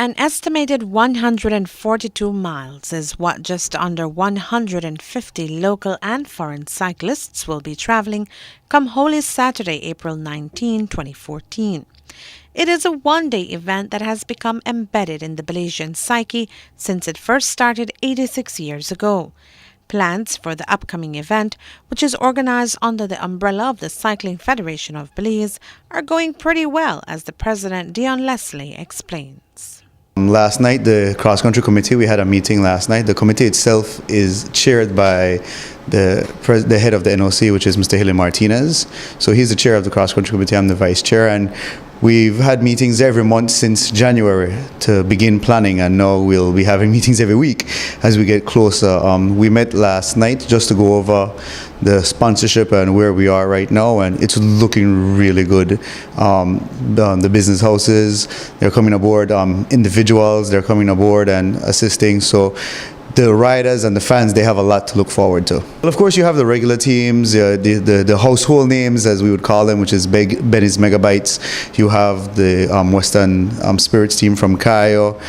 An estimated 142 miles is what just under 150 local and foreign cyclists will be traveling come Holy Saturday, April 19, 2014. It is a one-day event that has become embedded in the Belizean psyche since it first started 86 years ago. Plans for the upcoming event, which is organized under the umbrella of the Cycling Federation of Belize, are going pretty well, as the president, Dion Leslie, explains. Last night, the cross-country committee, we had a meeting last night. The committee itself is chaired by the head of the NOC, which is Mr. Hilly Martinez. So he's the chair of the cross-country committee, I'm the vice chair, and we've had meetings every month since January to begin planning, and now we'll be having meetings every week as we get closer. We met last night just to go over the sponsorship and where we are right now, and it's looking really good. The business houses, they're coming aboard, individuals, they're coming aboard and assisting. So the riders and the fans, they have a lot to look forward to. Well, of course, you have the regular teams, the household names, as we would call them, which is Benny's Megabytes. You have the Western Spirits team from Cayo.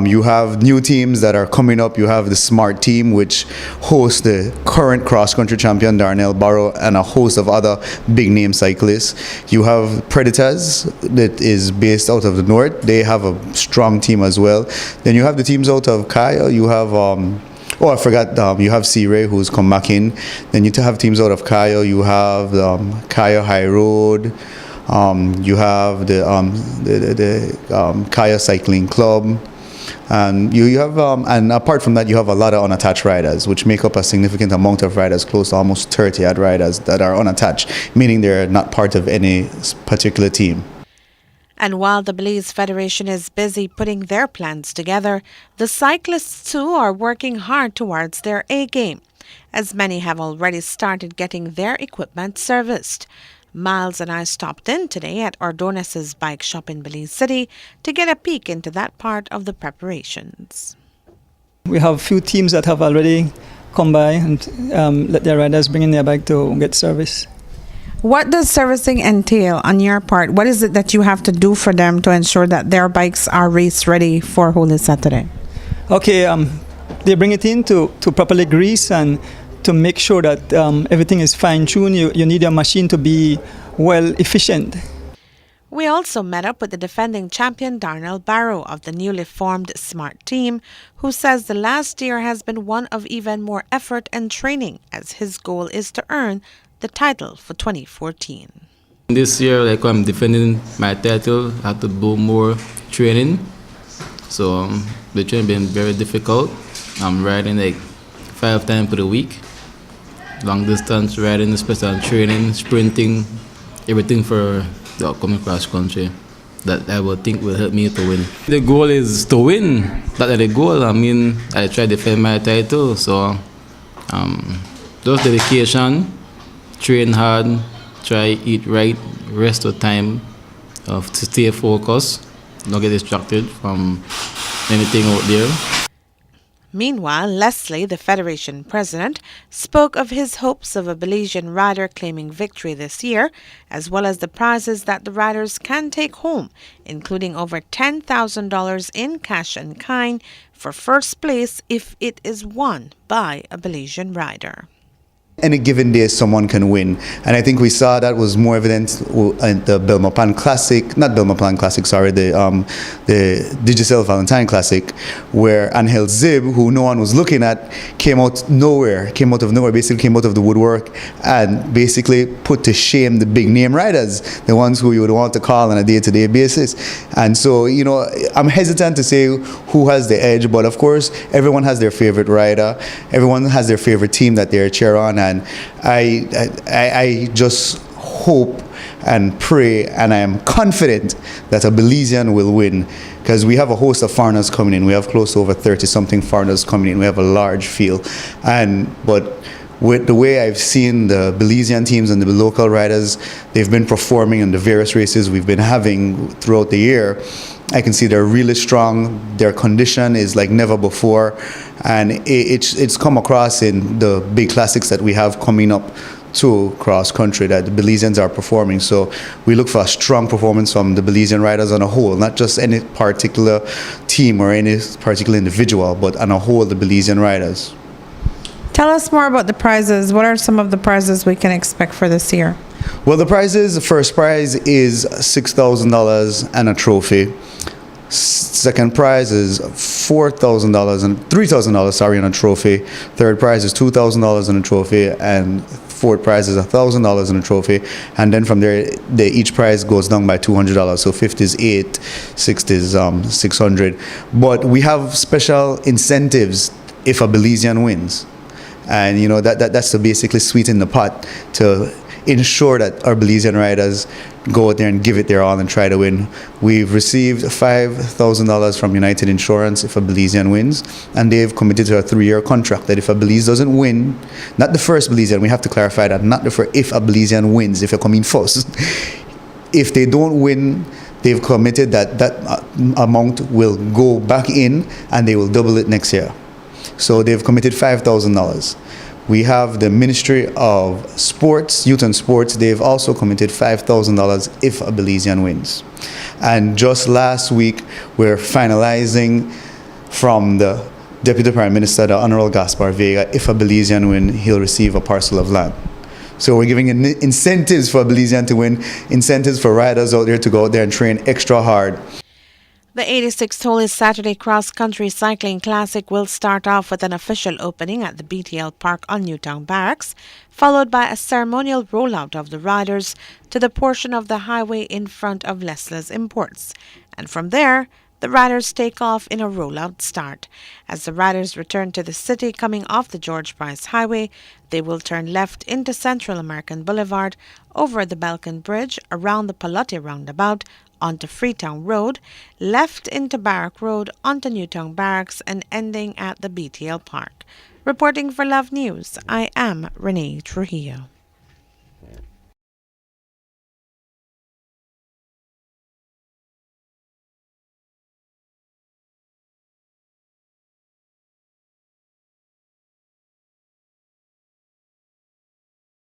You have new teams that are coming up. You have the Smart team, which hosts the current cross-country champion, Darnell Barrow, and a host of other big-name cyclists. You have Predators, that is based out of the north. They have a strong team as well. Then you have the teams out of Cayo. You have I forgot, you have Sea Ray, who's come back in. Then you have teams out of Cayo. You have Cayo High Road. You have the Cayo Cycling Club. And you have, and apart from that, you have a lot of unattached riders, which make up a significant amount of riders, close to almost 30 odd riders that are unattached, meaning they're not part of any particular team. And while the Belize Federation is busy putting their plans together, the cyclists too are working hard towards their A-game, as many have already started getting their equipment serviced. Miles and I stopped in today at Ordonez's bike shop in Belize City to get a peek into that part of the preparations. We have a few teams that have already come by and let their riders bring in their bike to get service. What does servicing entail on your part? What is it that you have to do for them to ensure that their bikes are race ready for Holy Saturday? Okay, they bring it in to properly grease and to make sure that everything is fine-tuned. You need your machine to be well efficient. We also met up with the defending champion Darnell Barrow of the newly formed Smart team, who says the last year has been one of even more effort and training, as his goal is to earn the title for 2014. This year, I'm defending my title, I have to do more training. So the training been very difficult. I'm riding 5 times per week. Long distance riding, especially training, sprinting, everything for the upcoming cross country that I would think will help me to win. The goal is to win. That's the goal. I try to defend my title. So just dedication. Train hard, try eat right, rest of time, to stay focused, don't get distracted from anything out there. Meanwhile, Leslie, the Federation president, spoke of his hopes of a Belizean rider claiming victory this year, as well as the prizes that the riders can take home, including over $10,000 in cash and kind for first place if it is won by a Belizean rider. Any given day someone can win, and I think we saw that was more evident in the Belmopan Classic, not Belmopan Classic, sorry, the Digicel Valentine Classic, where Angel Zib, who no one was looking at, came out of nowhere, basically came out of the woodwork and basically put to shame the big name riders, the ones who you would want to call on a day-to-day basis. And so, I'm hesitant to say who has the edge, but of course, everyone has their favorite rider, everyone has their favorite team that they're cheer on. And I just hope and pray, and I am confident that a Belizean will win, because we have a host of foreigners coming in. We have close to over 30-something foreigners coming in. We have a large field. But with the way I've seen the Belizean teams and the local riders, they've been performing in the various races we've been having throughout the year, I can see they're really strong. Their condition is like never before, and it's come across in the big classics that we have coming up to cross country that the Belizeans are performing. So we look for a strong performance from the Belizean riders on a whole, not just any particular team or any particular individual, but on a whole, the Belizean riders. Tell us more about the prizes. What are some of the prizes we can expect for this year? Well, the first prize is $6,000 and a trophy. Second prize is $4,000 and $3,000, and a trophy. Third prize is $2,000 and a trophy, and fourth prize is $1,000 and a trophy. And then from there, each prize goes down by $200. So fifth is $800, sixth is $600. But we have special incentives if a Belizean wins, and you know that's to basically sweeten the pot to ensure that our Belizean riders go out there and give it their all and try to win. We've received $5,000 from United Insurance if a Belizean wins, and they've committed to a 3-year contract that if a Belize doesn't win, not the first Belizean, we have to clarify that, not the first, if a Belizean wins, if you come in first, if they don't win, they've committed that amount will go back in and they will double it next year. So they've committed $5,000. We have the Ministry of Sports, Youth and Sports. They've also committed $5,000 if a Belizean wins. And just last week, we're finalizing from the Deputy Prime Minister, the Honorable Gaspar Vega, if a Belizean win, he'll receive a parcel of land. So we're giving incentives for a Belizean to win, incentives for riders out there to go out there and train extra hard. The 86th Holy Saturday Cross Country Cycling Classic will start off with an official opening at the BTL Park on Newtown Barracks, followed by a ceremonial rollout of the riders to the portion of the highway in front of Leslie's Imports. And from there, the riders take off in a rollout start. As the riders return to the city coming off the George Price Highway, they will turn left into Central American Boulevard, over the Balkan Bridge, around the Palote Roundabout, onto Freetown Road, left into Barrack Road, onto Newtown Barracks, and ending at the BTL Park. Reporting for Love News, I am Renee Trujillo.